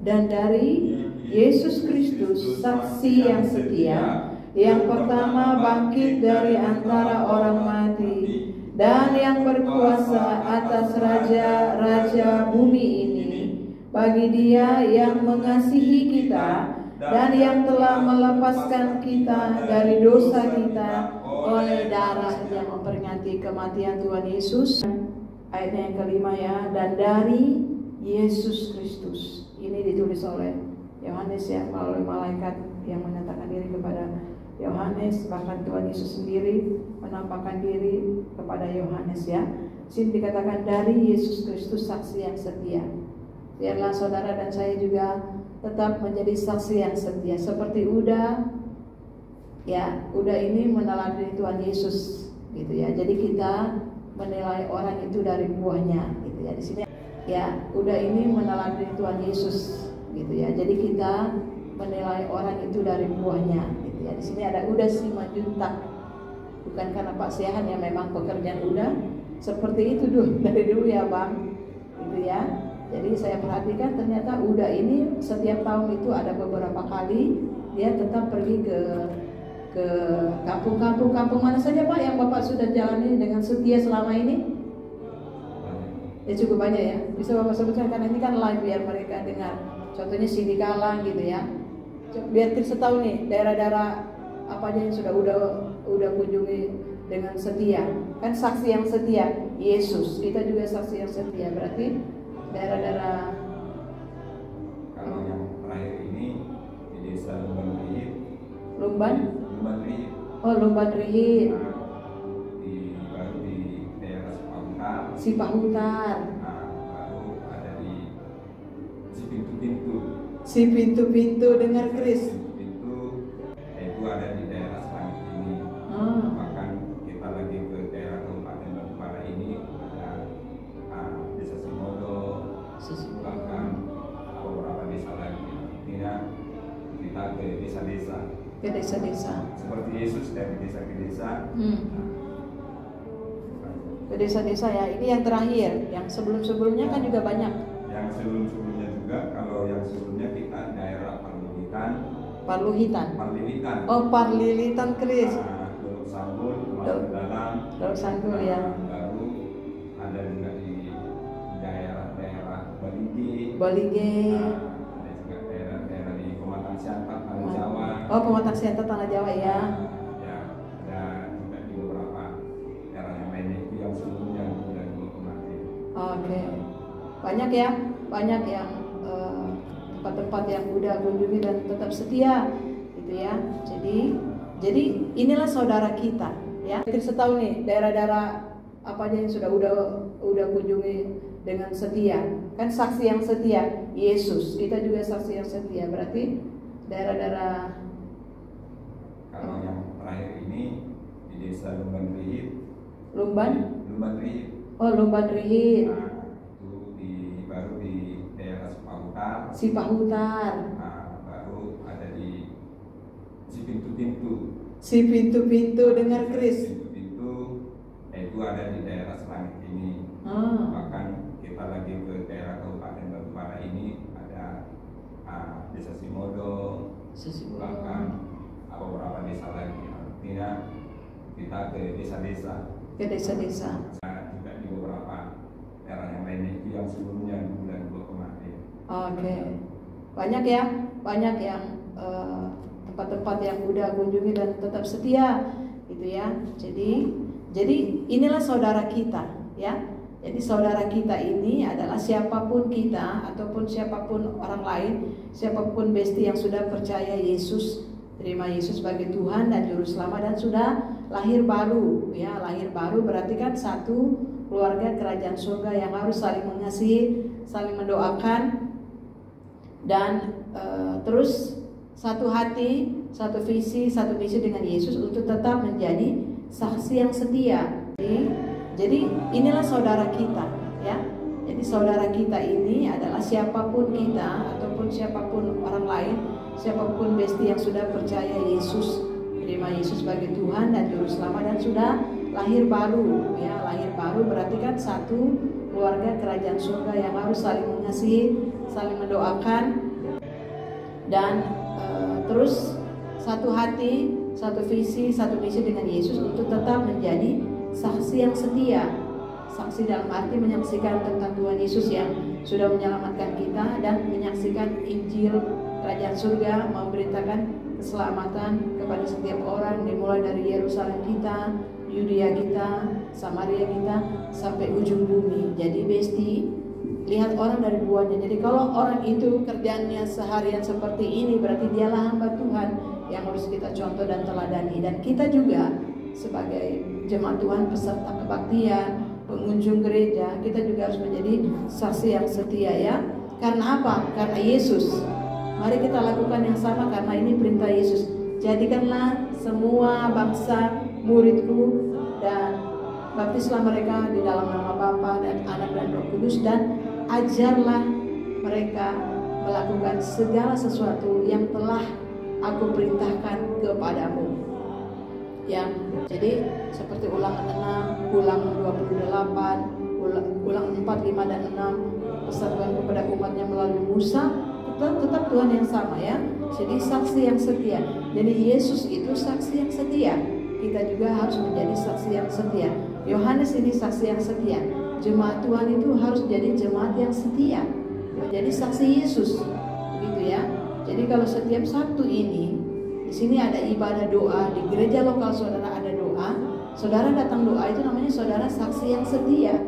dan dari Yesus Kristus, saksi yang setia, yang pertama bangkit dari antara orang mati, dan yang berkuasa atas raja-raja bumi ini, bagi Dia yang mengasihi kita dan yang telah melepaskan kita dari dosa kita oleh darah yang memperingati kematian Tuhan Yesus. Ayatnya yang kelima ya, dan dari Yesus Kristus. Ini ditulis oleh Yohanes ya, melalui malaikat yang menyatakan diri kepada Yohanes. Bahkan Tuhan Yesus sendiri menampakkan diri kepada Yohanes ya. Sini dikatakan dari Yesus Kristus, saksi yang setia. Biarlah saudara dan saya juga tetap menjadi saksi yang setia seperti Uda ya. Uda ini meneladani Tuhan Yesus gitu ya. Jadi kita menilai orang itu dari buahnya gitu ya. Di sini ya, Uda ini meneladani Tuhan Yesus gitu ya. Jadi kita menilai orang itu dari buahnya gitu ya. Di sini ada Uda Simanjuntak, bukan karena Pak Siahan yang memang pekerjaan Uda seperti itu dari dulu ya Bang gitu ya. Jadi saya perhatikan ternyata Uda ini setiap tahun itu ada beberapa kali dia tetap pergi ke kampung mana saja Pak yang Bapak sudah jalani dengan setia selama ini? Ya cukup banyak ya. Bisa Bapak sebutkan karena ini kan live biar mereka dengar. Contohnya Sidikalang gitu ya. Biar Chris tahu nih daerah-daerah apa aja yang sudah udah kunjungi dengan setia. Kan saksi yang setia Yesus. Kita juga saksi yang setia. Berarti daerah-daerah. Kalau yang terakhir ini di desa Lumban Rihit. Lumban Rihit. Oh, Lumban Rihit. Baru di daerah Sipahutar. Sipahutar. Baru ada di Pintu-Pintu. Si pintu-pintu dengar Kris. Pintu itu ada di daerah Selangit ini. Bahkan kita lagi ke daerah Kabupaten Batubara ini ada desa Simodo, bahkan beberapa desa lagi. Artinya kita ke desa-desa. Ke desa-desa. Seperti Yesus dari desa ke desa. Ke desa-desa ya. Ini yang terakhir. Yang sebelum-sebelumnya kan juga banyak. Yang sebelum-sebelumnya juga, kalau yang sebelumnya kita daerah Parluhitan. Oh, Parlilitan Kris. Dolok Sanggul, masuk dalam. Dolok Sanggul ya. Baru ada juga di daerah Balige. Ada juga daerah di Pematang Siantar, Tanah Jawa. Oh, Pematang Siantar, Tanah Jawa ya. Ya, ada juga di beberapa daerah yang lainnya itu yang sebelumnya sudah kemarin. Oke. Banyak ya, banyak yang tempat-tempat yang udah kunjungi dan tetap setia gitu ya. Jadi inilah saudara kita ya. Kita tahu nih daerah-daerah apa aja yang sudah udah kunjungi dengan setia. Kan saksi yang setia Yesus. Kita juga saksi yang setia. Berarti daerah-daerah. Kalau yang terakhir ini di desa Lumban Rihit. Lumban Rihit. Oh, Lumban Rihit. Baru di daerah Sipahutar. Baru ada di Pintu-Pintu. Si pintu-pintu dengar Kris. Pintu-Pintu itu ada di daerah Selangit ini. Bahkan kita lagi ke daerah Kabupaten Batubara ini ada desa Simodo. Bahkan beberapa desa lagi. Artinya kita ke desa-desa. Ke desa-desa. Juga di beberapa daerah yang lainnya itu yang sebelumnya di bulan 2 kemarin. Oke. Banyak ya, banyak yang tempat-tempat yang udah kunjungi dan tetap setia gitu ya. Jadi inilah saudara kita ya. Jadi saudara kita ini adalah siapapun kita ataupun siapapun orang lain, siapapun besti yang sudah percaya Yesus, terima Yesus sebagai Tuhan dan Juru Selamat dan sudah lahir baru ya. Lahir baru berarti kan satu keluarga kerajaan surga yang harus saling mengasihi, saling mendoakan dan terus satu hati, satu visi, satu misi dengan Yesus untuk tetap menjadi saksi yang setia. Jadi inilah saudara kita ya. Jadi saudara kita ini adalah siapapun kita ataupun siapapun orang lain, siapapun besti yang sudah percaya Yesus, terima Yesus sebagai Tuhan dan Juru Selamat dan sudah lahir baru ya. Lahir baru berarti kan satu keluarga kerajaan surga yang harus saling mengasihi, saling mendoakan, dan terus satu hati, satu visi, satu misi dengan Yesus untuk tetap menjadi saksi yang setia. Saksi dalam arti menyaksikan tentang Tuhan Yesus yang sudah menyelamatkan kita dan menyaksikan Injil Kerajaan Surga, memberitakan keselamatan kepada setiap orang, dimulai dari Yerusalem kita, Yudea kita, Samaria kita, sampai ujung bumi. Jadi Besti, lihat orang dari buahnya. Jadi kalau orang itu kerjaannya seharian seperti ini, berarti dialah hamba Tuhan yang harus kita contoh dan teladani. Dan kita juga sebagai jemaat Tuhan, peserta kebaktian, pengunjung gereja, kita juga harus menjadi saksi yang setia ya. Karena apa? Karena Yesus. Mari kita lakukan yang sama karena ini perintah Yesus. Jadikanlah semua bangsa muridku dan baptislah mereka di dalam nama Bapa dan Anak dan Roh Kudus, dan ajarlah mereka melakukan segala sesuatu yang telah aku perintahkan kepadamu. Ya, jadi seperti Ulangan 6, Ulangan 28, Ulangan 4, 5 dan 6, pesan Tuhan kepada umatnya melalui Musa, tetap Tuhan yang sama ya. Jadi saksi yang setia. Jadi Yesus itu saksi yang setia. Kita juga harus menjadi saksi yang setia. Yohanes ini saksi yang setia. Jemaat Tuhan itu harus jadi jemaat yang setia, menjadi saksi Yesus, begitu ya. Jadi kalau setiap Sabtu ini, di sini ada ibadah doa, di gereja lokal saudara ada doa, saudara datang doa, itu namanya saudara saksi yang setia.